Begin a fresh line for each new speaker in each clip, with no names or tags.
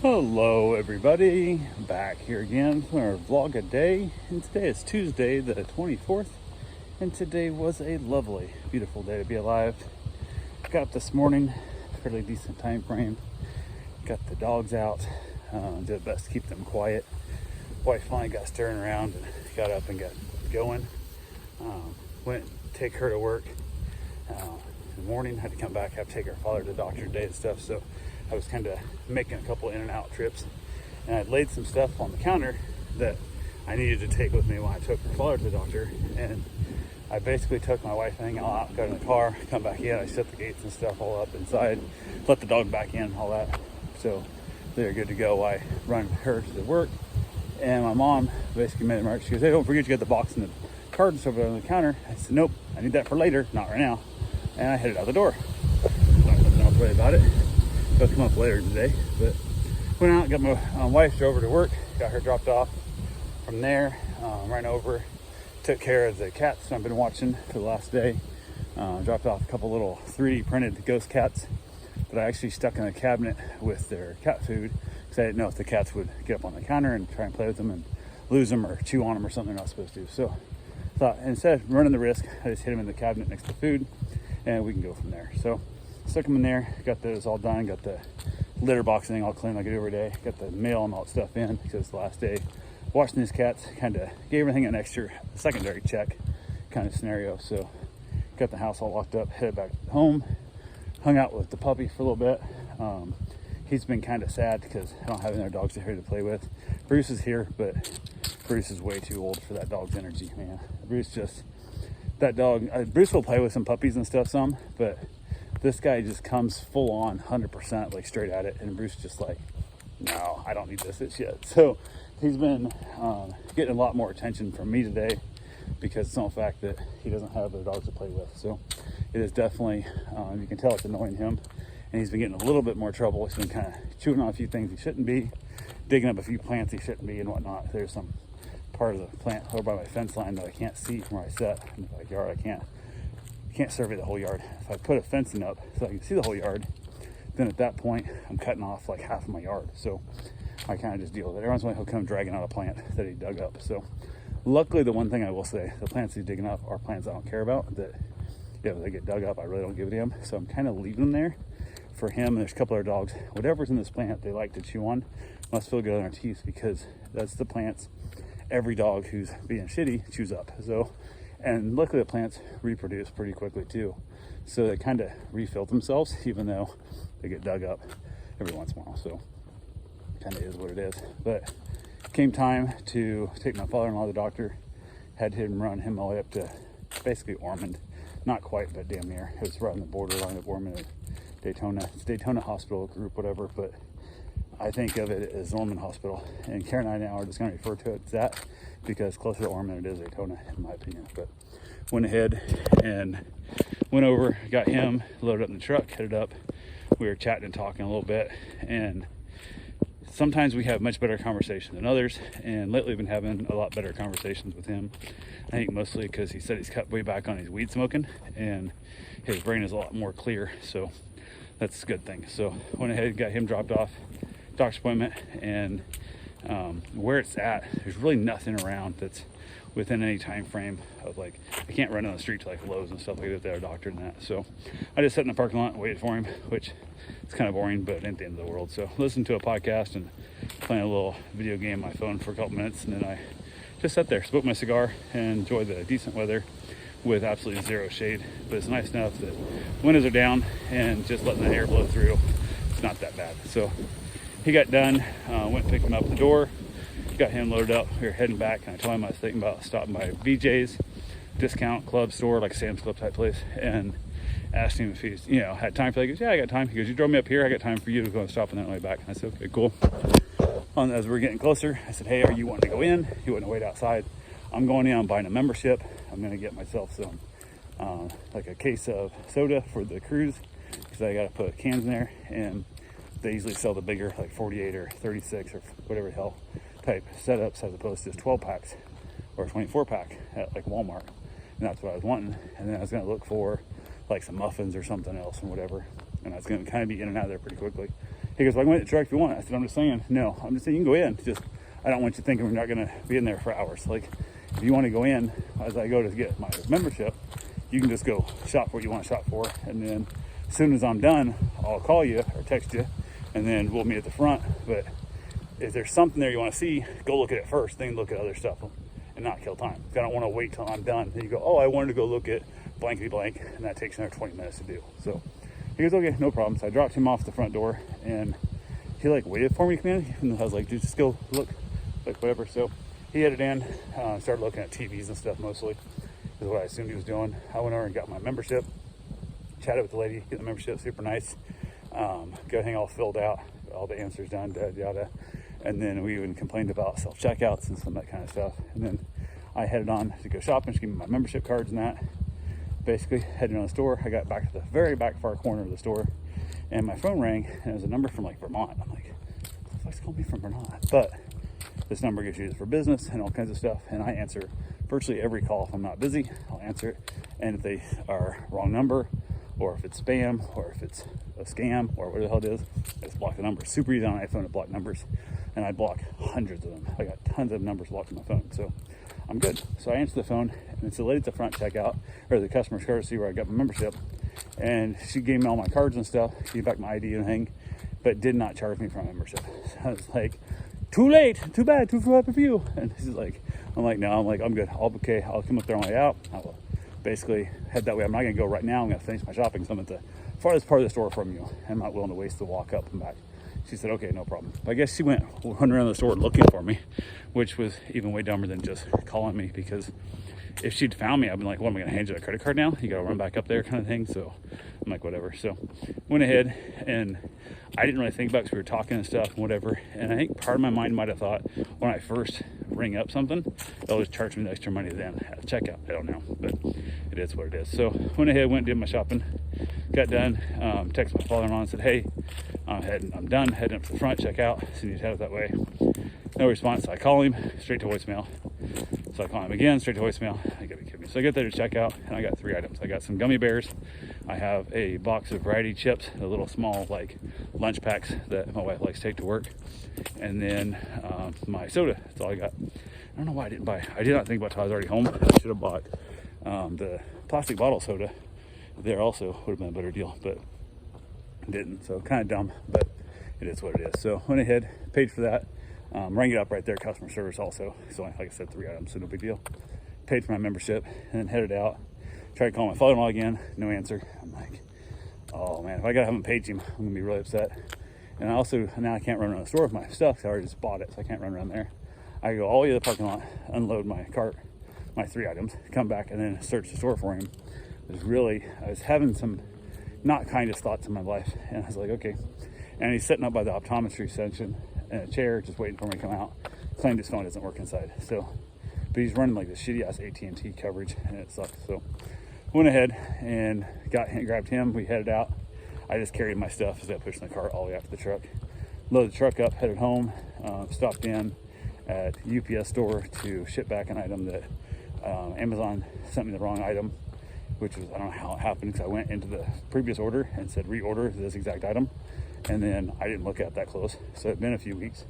Hello everybody, back here again for our vlog a day, and today is Tuesday the 24th, and today was a lovely, beautiful day to be alive. Got up this morning, fairly decent time frame, got the dogs out, did the best to keep them quiet. Wife finally got stirring around and got up and got going. Went to take her to work in the morning, had to come back, have to take her father to the doctor today and stuff, so I was kind of making a couple in and out trips, and I laid some stuff on the counter that I needed to take with me when I took her father to the doctor. And I basically took my wife and out, got in the car, come back in, I shut the gates and stuff all up inside, let the dog back in, all that. So they're good to go. I run her to work, and my mom basically made a remark. She goes, "Hey, don't forget you got the box and the cards over there on the counter." I said, "Nope, I need that for later, not right now." And I headed out the door. Not nothing else to worry about it. It'll come up later today, but went out, got my wife drove her to work, got her dropped off. From there, ran over, took care of the cats I've been watching for the last day. Dropped off a couple little 3D printed ghost cats that I actually stuck in a cabinet with their cat food, because I didn't know if the cats would get up on the counter and try and play with them and lose them or chew on them or something they're not supposed to. So I thought, instead of running the risk, I just hit them in the cabinet next to food, and we can go from there. So stuck them in there, got those all done, got the litter box thing all clean like I do every day, got the mail and all that stuff in, because it's the last day watching these cats. Kind of gave everything an extra secondary check kind of scenario. So got the house all locked up, headed back home, hung out with the puppy for a little bit. He's been kind of sad because I don't have any other dogs here to play with. Bruce is here, but Bruce is way too old for that dog's energy, man. Bruce just, that dog, Bruce will play with some puppies and stuff some, but this guy just comes full on 100% like straight at it, and Bruce just like, no, I don't need this shit. So he's been getting a lot more attention from me today, because it's not the fact that he doesn't have other dogs to play with. So it is definitely, you can tell it's annoying him, and he's been getting a little bit more trouble. He's been kind of chewing on a few things he shouldn't be, digging up a few plants he shouldn't be and whatnot. There's some part of the plant over by my fence line that I can't see from where I sit in the backyard. I can't survey the whole yard. If I put a fencing up so I can see the whole yard, then at that point I'm cutting off like half of my yard. So I kind of just deal with it. Every once in a while he'll come dragging out a plant that he dug up. So luckily, the one thing I will say, the plants he's digging up are plants I don't care about, that if they get dug up, I really don't give it to him. So I'm kind of leaving them there for him. And there's a couple other dogs, whatever's in this plant they like to chew on must feel good on their teeth, because that's the plants every dog who's being shitty chews up. So, and luckily the plants reproduce pretty quickly too, so they kind of refill themselves, even though they get dug up every once in a while. So kind of is what it is. But came time to take my father-in-law to the doctor, had him run him all the way up to basically Ormond, not quite, but damn near. It was right on the borderline of Ormond and Daytona. It's Daytona Hospital Group, whatever, but I think of it as Ormond Hospital, and Karen and I now are just going to refer to it as that, because closer to Ormond it is Daytona, in my opinion. But went ahead and went over, got him loaded up in the truck, headed up. We were chatting and talking a little bit, and sometimes we have much better conversation than others, and lately we've been having a lot better conversations with him. I think mostly because he said he's cut way back on his weed smoking, and his brain is a lot more clear, so that's a good thing. So went ahead and got him dropped off, doctor's appointment, and where it's at, there's really nothing around that's within any time frame of, like, I can't run on the street to like Lowe's and stuff like that, they're a doctor and that. So I just sat in the parking lot and waited for him, which it's kind of boring, but ain't the end of the world. So listened to a podcast and playing a little video game on my phone for a couple minutes, and then I just sat there, smoked my cigar, and enjoyed the decent weather with absolutely zero shade. But it's nice enough that windows are down, and just letting the air blow through, it's not that bad. So he got done, went and picked him up at the door, got him loaded up. We were heading back, and I told him I was thinking about stopping by VJ's discount club store, like Sam's Club type place, and asked him if he's, had time for that. He goes, "Yeah, I got time." He goes, "You drove me up here, I got time for you to go and stop on that way back." And I said, "Okay, cool." As we're getting closer, I said, "Hey, are you wanting to go in? You want to wait outside?" "I'm going in, I'm buying a membership. I'm going to get myself some, like a case of soda for the cruise, because I got to put cans in there, and they usually sell the bigger, like 48 or 36 or whatever the hell type setups, as opposed to just 12 packs or 24 pack at like Walmart." And that's what I was wanting. And then I was going to look for like some muffins or something else and whatever, and I was going to kind of be in and out of there pretty quickly. He goes, well, I can wait in the truck if you want. I said, I'm just saying, no, I'm just saying you can go in. Just, I don't want you thinking we're not going to be in there for hours. Like, if you want to go in, as I go to get my membership, you can just go shop what you want to shop for. And then as soon as I'm done, I'll call you or text you, and then we'll meet at the front. But if there's something there you want to see, go look at it first, then look at other stuff and not kill time. I don't want to wait till I'm done. Then you go, oh, I wanted to go look at blankety blank, and that takes another 20 minutes to do. So he goes, okay, no problem. So I dropped him off the front door, and he like waited for me to come in. And I was like, dude, just go look, like whatever. So he headed in, started looking at TVs and stuff mostly, is what I assumed he was doing. I went over and got my membership, chatted with the lady, get the membership, super nice. Got everything all filled out, all the answers done, yada. And then we even complained about self-checkouts and some of that kind of stuff. And then I headed on to go shopping. She gave me my membership cards and that. Basically, heading on the store. I got back to the very back far corner of the store, and my phone rang, and it was a number from like Vermont. I'm like, what the fuck's calling me from Vermont? But this number gets used for business and all kinds of stuff, and I answer virtually every call. If I'm not busy, I'll answer it. And if they are wrong number, or if it's spam, or if it's a scam, or whatever the hell it is, I just block the number. Super easy on iPhone to block numbers, and I block hundreds of them. I got tons of numbers blocked on my phone, so I'm good. So I answer the phone, and it's the lady at the front checkout, or the customer's courtesy where I got my membership, and she gave me all my cards and stuff, gave back my ID and everything, but did not charge me for my membership. So I was like, too late, too bad, too happy for you. And she's like, I'm like, no, I'm good. Okay, I'll come up there on my way out. I will basically head that way. I'm not gonna go right now. I'm gonna finish my shopping, so I'm at the farthest part of the store from you. I'm not willing to waste the walk up and back. She said, okay, no problem. I guess she went running around the store looking for me, which was even way dumber than just calling me, because if she'd found me, I'd been like, what, am I gonna hand you a credit card now? You gotta run back up there kind of thing. So I'm like, whatever. So went ahead, and I didn't really think about it because we were talking and stuff and whatever. And I think part of my mind might have thought when I first ring up something, they'll just charge me the extra money then at the checkout. I don't know, but it is what it is. So went ahead, went and did my shopping, got done, texted my father-in-law and said, hey, I'm done, heading up to the front, check out, so you need to head up that way. No response, so I call him, straight to voicemail. So I call him again, straight to voicemail. I gotta be kidding me. So I get there to check out, and I got 3 items. I got some gummy bears. I have a box of variety chips, the little small like lunch packs that my wife likes to take to work, and then my soda. That's all I got. I don't know why I didn't buy. I did not think about it until I was already home. I should have bought the plastic bottle soda there also. Would have been a better deal, but didn't. So kind of dumb, but it is what it is. So went ahead, paid for that. Rang it up right there, customer service also. So like I said, 3 items, so no big deal. Paid for my membership and then headed out. Tried to call my father-in-law again, no answer. I'm like, oh man, if I haven't paid him, I'm gonna be really upset. And also, now I can't run around the store with my stuff, so I already just bought it, so I can't run around there. I go all the way to the parking lot, unload my cart, my 3 items, come back and then search the store for him. I was having some not kindest thoughts in my life, and I was like, okay. And he's sitting up by the optometry section in a chair, just waiting for me to come out. Claimed his phone doesn't work inside, so. But he's running like this shitty ass AT&T coverage, and it sucks. So went ahead and grabbed him. We headed out. I just carried my stuff as I pushed the cart all the way out to the truck. Loaded the truck up, headed home. Stopped in at UPS store to ship back an item that Amazon sent me the wrong item, which was, I don't know how it happened, because I went into the previous order and said reorder this exact item, and then I didn't look at that close. So it's been a few weeks.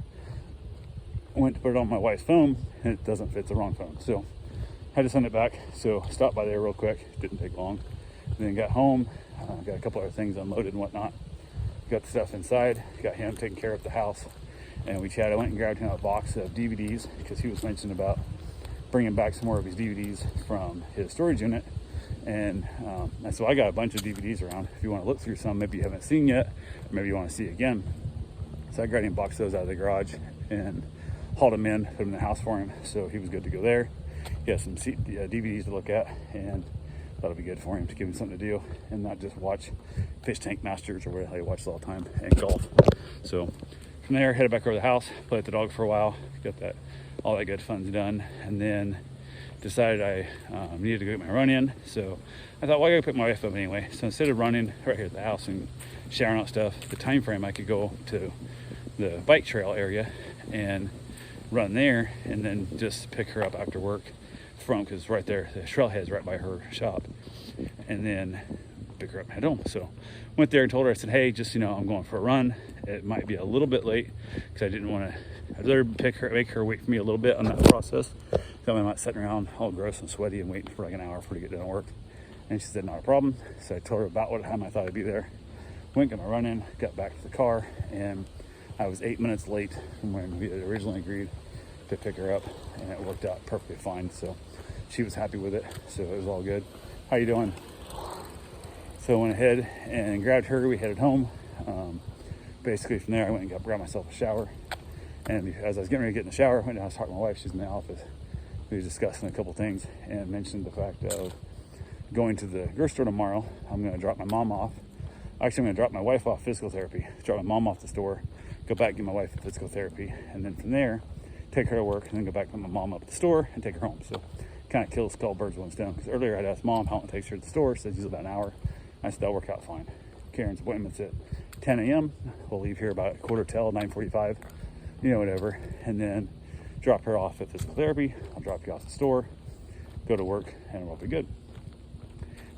Went to put it on my wife's phone, and it doesn't fit, the wrong phone. So had to send it back. So stopped by there real quick, didn't take long. And then got home, got a couple other things unloaded and whatnot. Got the stuff inside, got him taking care of the house, and we chatted. I went and grabbed him a box of DVDs, because he was mentioning about bringing back some more of his DVDs from his storage unit. And so I got a bunch of DVDs around. If you want to look through some, maybe you haven't seen yet, or maybe you want to see again. So I grabbed him a box of those out of the garage and hauled them in, put them in the house for him, so he was good to go there. He has some DVDs to look at, and that'll be good for him to give him something to do and not just watch Fish Tank Masters or whatever he watches all the time, and golf. So from there, headed back over the house, played with the dog for a while, got all that good fun's done, and then decided I needed to go get my run in. So I thought, well, I gotta pick my wife up anyway. So instead of running right here at the house and showering out stuff, the time frame I could go to the bike trail area and run there, and then just pick her up after work from, because right there, the trailhead's right by her shop, and then pick her up and head home. So went there and told her, I said, hey, just, I'm going for a run. It might be a little bit late because I didn't want to, I'd rather make her wait for me a little bit on that process. So I'm not sitting around all gross and sweaty and waiting for like an hour for her to get done work. And she said, not a problem. So I told her about what time I thought I'd be there. Went, got my run in, got back to the car, and I was 8 minutes late from when we had originally agreed to pick her up, and it worked out perfectly fine. So she was happy with it, so it was all good. How you doing? So I went ahead and grabbed her. We headed home. Basically from there, I went and grabbed myself a shower. And as I was getting ready to get in the shower, I went down to talk to my wife. She's in the office. We were discussing a couple things and mentioned the fact of going to the grocery store tomorrow. I'm going to drop my mom off. Actually, I'm going to drop my wife off physical therapy, drop my mom off the store, go back, get my wife physical therapy, and then from there, take her to work, and then go back, put my mom up at the store, and take her home. So kind of kills a couple birds with one stone. Because earlier I'd asked mom how long it takes her to the store. She said she's about an hour. I said that'll work out fine. Karen's appointment's at 10 a.m. We'll leave here about 9:45, whatever, and then drop her off at physical therapy. I'll drop you off at the store, go to work, and we'll be good.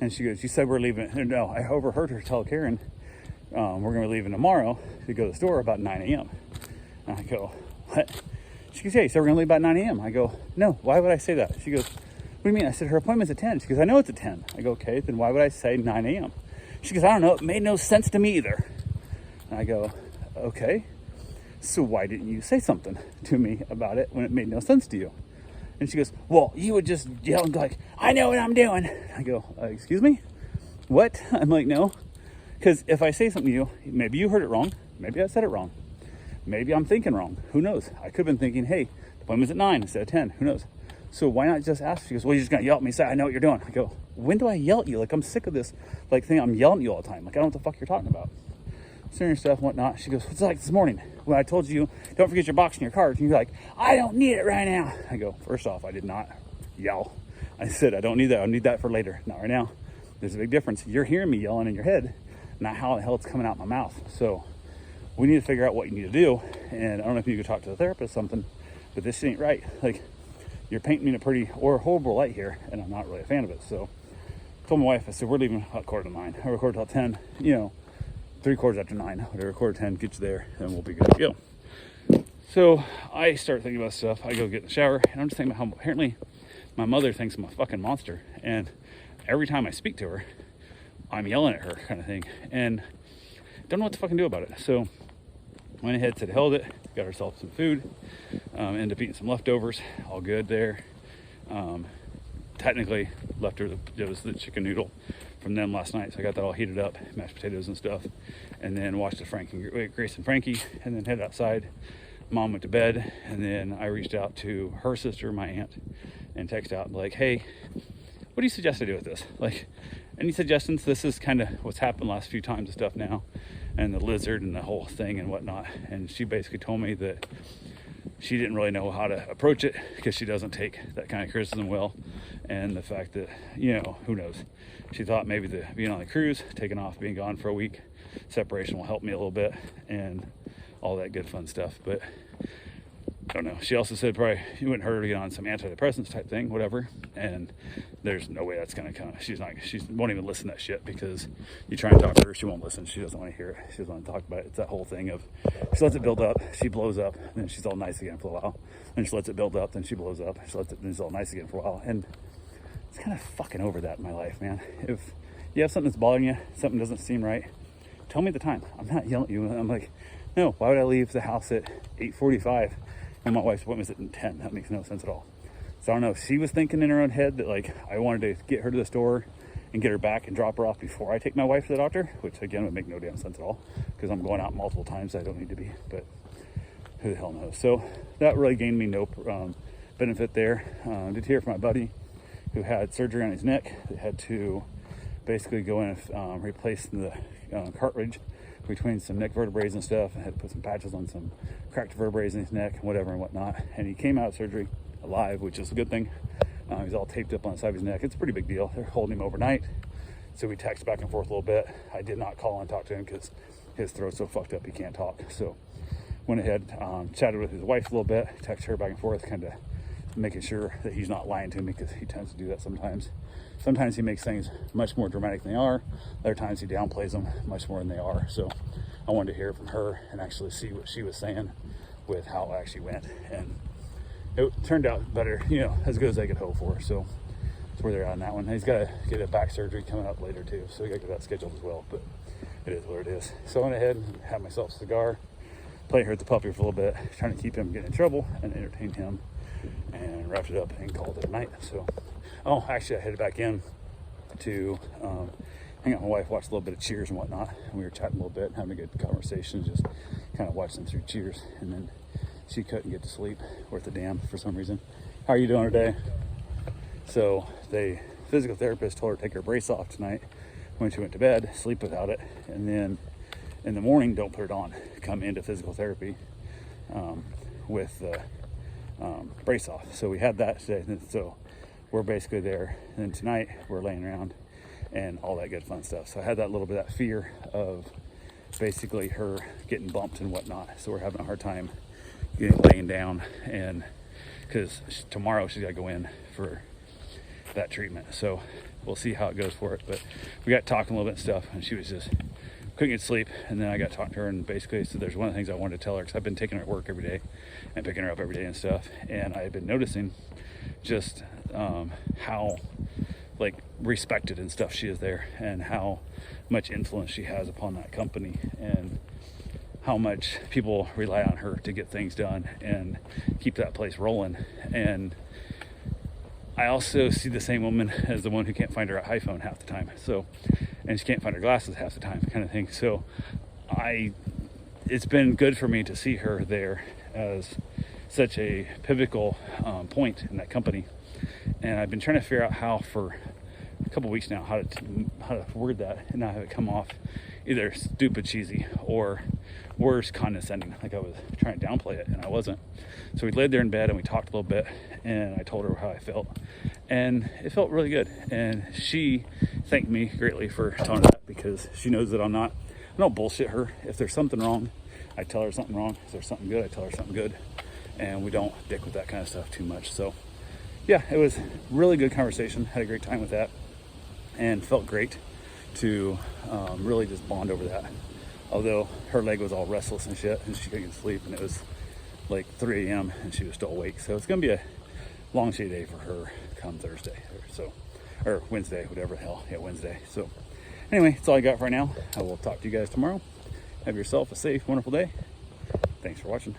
And she goes, you said we're leaving. No, I overheard her tell Karen, we're going to be leaving tomorrow to go to the store about 9 a.m. And I go, what? She goes, yeah, you said we're going to leave about 9 a.m. I go, no, why would I say that? She goes, what do you mean? I said, her appointment's at 10. She goes, I know it's at 10. I go, okay, then why would I say 9 a.m.? She goes, I don't know. It made no sense to me either. And I go, okay, so why didn't you say something to me about it when it made no sense to you? And she goes, well, you would just yell and go like, I know what I'm doing. I go, excuse me? What? I'm like, no. Because if I say something to you, maybe you heard it wrong. Maybe I said it wrong. Maybe I'm thinking wrong. Who knows? I could have been thinking, hey, the appointment's at 9 instead of 10. Who knows? So why not just ask? She goes, well, you're just going to yell at me. Say, I know what you're doing. I go, when do I yell at you? Like, I'm sick of this thing. I'm yelling at you all the time. Like, I don't know what the fuck you're talking about. Senior stuff and whatnot. She goes, what's it like this morning when I told you, don't forget your box and your cards? And you're like, I don't need it right now. I go, first off, I did not yell. I said, I don't need that. I need that for later, not right now. There's a big difference. You're hearing me yelling in your head, not how the hell it's coming out my mouth. So we need to figure out what you need to do. And I don't know if you could talk to the therapist or something, but this ain't right. Like, you're painting me in a pretty or horrible light here, and I'm not really a fan of it. So I told my wife, I said, we're leaving about 9:15. I record till 10, 3/4 after 9, whatever, 9:45, get you there, and we'll be good to go. So I start thinking about stuff. I go get in the shower, and I'm just thinking about how apparently my mother thinks I'm a fucking monster. And every time I speak to her, I'm yelling at her kind of thing. And don't know what to fucking do about it. So went ahead, said held it, got ourselves some food, ended up eating some leftovers, all good there. Technically left her, it was the chicken noodle from them last night, so I got that all heated up, mashed potatoes and stuff, and then watched the Grace and Frankie, and then headed outside. Mom went to bed, and then I reached out to her sister, my aunt, and texted out like, hey, what do you suggest I do with this? Like, any suggestions? This is kind of what's happened last few times and stuff now, and the lizard and the whole thing and whatnot. And she basically told me that she didn't really know how to approach it because she doesn't take that kind of criticism well. And the fact that, who knows? She thought maybe the being on the cruise, taking off, being gone for a week, separation will help me a little bit and all that good fun stuff. But I don't know. She also said probably you wouldn't hurt her to get on some antidepressants type thing, whatever. And there's no way that's going to come. She won't even listen to that shit because you try and talk to her, she won't listen. She doesn't want to hear it. She doesn't want to talk about it. It's that whole thing of she lets it build up, she blows up, and then she's all nice again for a while. Then she lets it build up, then she blows up. She lets it, then she's all nice again for a while. And it's kind of fucking over that in my life, man. If you have something that's bothering you, something doesn't seem right, tell me the time. I'm not yelling at you. I'm like, no, why would I leave the house at 8:45 and my wife's appointment's at 10? That makes no sense at all. So I don't know if she was thinking in her own head that like I wanted to get her to the store and get her back and drop her off before I take my wife to the doctor, which again would make no damn sense at all because I'm going out multiple times. I don't need to be, but who the hell knows? So that really gained me no benefit there. Did hear from my buddy who had surgery on his neck. They had to basically go in and replace the cartilage between some neck vertebrae and stuff, and had to put some patches on some cracked vertebrae in his neck and whatever and whatnot. And he came out of surgery alive, which is a good thing. He's all taped up on the side of his neck. It's a pretty big deal. They're holding him overnight, so we texted back and forth a little bit. I did not call and talk to him because his throat's so fucked up he can't talk. So went ahead, chatted with his wife a little bit, texted her back and forth, kind of making sure that he's not lying to me, because he tends to do that sometimes. Sometimes he makes things much more dramatic than they are. Other times he downplays them much more than they are. So I wanted to hear from her and actually see what she was saying with how it actually went. And it turned out better, you know, as good as I could hope for. So that's where they're at on that one. He's got to get a back surgery coming up later too, so we got to get that scheduled as well. But it is what it is. So I went ahead and had myself a cigar, played here with the puppy for a little bit, trying to keep him getting in trouble and entertain him, and wrapped it up and called it a night. So, oh, actually I headed back in to hang out with my wife, watch a little bit of Cheers and whatnot. And we were chatting a little bit, having a good conversation, just kind of watching them through Cheers. And then she couldn't get to sleep worth a damn for some reason. How are you doing today? So the physical therapist told her to take her brace off tonight when she went to bed, sleep without it, and then in the morning don't put it on. Come into physical therapy with the brace off. So we had that today. So we're basically there. And then tonight we're laying around and all that good fun stuff. So I had that little bit of that fear of basically her getting bumped and whatnot. So we're having a hard time laying down, and because tomorrow she's got to go in for that treatment. So we'll see how it goes for it. But we got talking a little bit and stuff, and she was just couldn't get sleep. And then I got talking to her, and basically, so there's one of the things I wanted to tell her, because I've been taking her to work every day and picking her up every day and stuff. And I've been noticing just how like respected and stuff she is there, and how much influence she has upon that company, and how much people rely on her to get things done and keep that place rolling. And I also see the same woman as the one who can't find her iPhone half the time. So, and she can't find her glasses half the time, kind of thing. So it's been good for me to see her there as such a pivotal point in that company. And I've been trying to figure out how, for a couple weeks now, how to word that and not have it come off either stupid cheesy or worse, condescending, like I was trying to downplay it, and I wasn't. So we laid there in bed and we talked a little bit, and I told her how I felt, and it felt really good. And she thanked me greatly for telling her that, because she knows that I don't bullshit her. If there's something wrong, I tell her something wrong. If there's something good, I tell her something good, and we don't dick with that kind of stuff too much. So yeah, it was really good conversation. Had a great time with that, and felt great to really just bond over that. Although her leg was all restless and shit, and she couldn't sleep, and it was like 3 a.m. and she was still awake. So it's gonna be a long shady day for her come Thursday, or Wednesday, whatever the hell. Yeah, Wednesday. So anyway, that's all I got for right now. I will talk to you guys tomorrow. Have yourself a safe, wonderful day. Thanks for watching.